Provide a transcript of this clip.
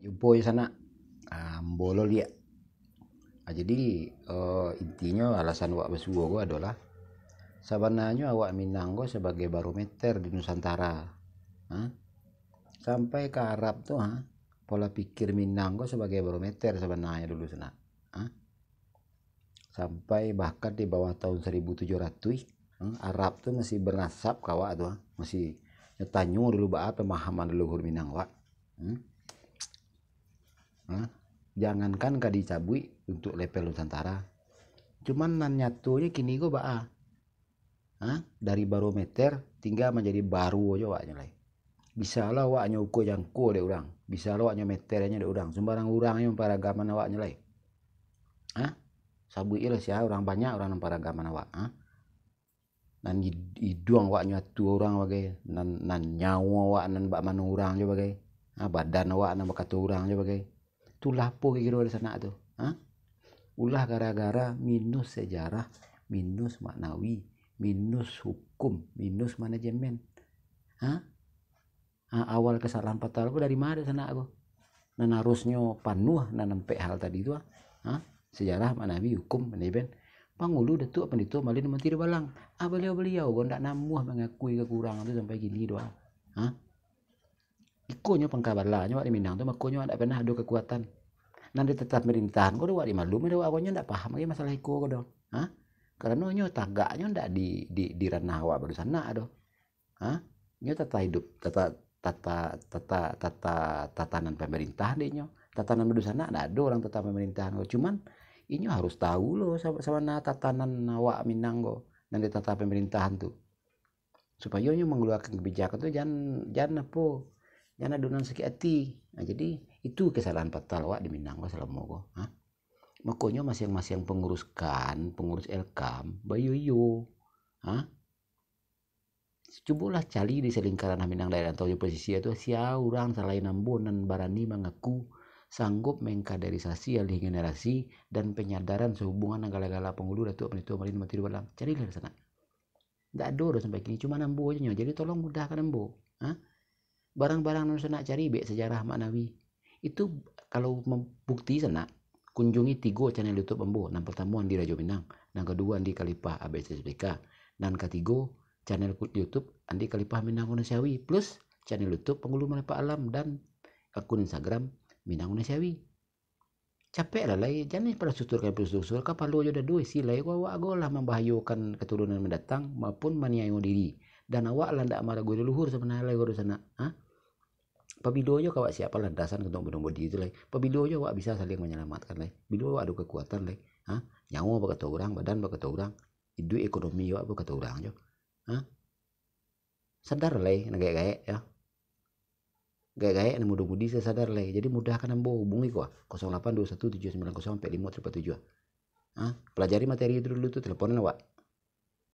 Jumpo ya sana, bolo liat. Jadi intinya alasan wak besuo gua adalah sebenarnya awak Minang gua sebagai barometer di Nusantara. Hah? Sampai ke Arab tuh, pola pikir Minang gua sebagai barometer sebenarnya dulu sana. Hah? Sampai bahkan di bawah tahun 1700, Arab tuh masih bernasab kawa tuh, masih nyetanyu dulu apa pemahaman leluhur Minang wak. Jangankan gak dicabui untuk level Nusantara, cuman nan nyatunya kini gue baa dari barometer tinggal menjadi baru aja waknya lah. Bisa lah waknya ukur jangko deh orang, bisa lah waknya meternya deh orang, sembarang orangnya paragaman awaknya lah. Sabui lah sih orang banyak orang paragaman awak. Nan hidung awaknya tu orang bagai nan nyawa awak nan bak mana orang aja bagai, badan awak nan bakatu orang aja bagai. Tu lapo kira di sana tuh. Ulah gara-gara minus sejarah, minus maknawi, minus hukum, minus manajemen. Awal kesalahan fatal aku dari mana sana aku? Nan harusnya panuh nan sampai hal tadi itu. Sejarah, maknawi, hukum, manajemen. Pangulu datuk pendito malin menteri balang. Beliau gua ndak namuh mengakui kekurangan itu sampai gini doang. Ikonya pengkabarlahnya wak di Minang tuh makonya ndak pernah ada kekuatan. Nanti tetap pemerintahan kau wak di malum ada awaknya ndak paham lagi masalah iko kau doh. Karena nyo tagaknya ndak di ranah awak baru sana doh. Nyo tata hidup, tatanan pemerintahan deh nyo. Tatanan baru sana ndak ada orang tata pemerintahan kau. Cuman ini harus tahu loh sama tatanan awak Minang kau dan tata pemerintahan tuh. Supaya nyo mengeluarkan kebijakan tuh jangan adunan sakit hati. Jadi itu kesalahan fatal wak di Minang selama kok. Makanya masing-masing pengurus Elkam bayu cobalah cari di selingkaran Minang daerah atau posisi itu siapa orang selain ambunan barani mengaku sanggup mengkaderisasi alih generasi dan penyadaran sehubungan segala-gala penghulu datuk penito malin mati balang. Carilah di sana. Nggak ada sampai kini cuma nambu aja. Jadi tolong mudahkan nambu. Barang-barang yang nak cari baik sejarah maknawi itu kalau membukti sana kunjungi 3 channel YouTube Embo. Yang pertama di Rajo Minang, yang kedua di Kalipah ABCSPK, dan ketiga channel YouTube Andi Kalipah Minang Manusiawi plus channel YouTube Penghulu Melepak Alam dan akun Instagram Minang Manusiawi. Capek lah jangan pada suturkan kapal lo aja dua sila awak lah membahayakan keturunan mendatang maupun maniayo diri dan awak lah ndak marah gue leluhur sebenarnya gue sana. Pabilo aja kawak siapa landasan untuk bodi itu lah. Pabilo aja wak bisa saling menyelamatkan lah. Bilo wak ada kekuatan lah. Nyawa berkata orang, badan berkata orang, hidup ekonomi wak berkata orang aja. Sadar lah gaya ya. Gaya nemu budi saya sadar lah. Jadi mudahkan ambo hubungi kok 0821790457. Pelajari materi itu dulu tuh teleponan wak.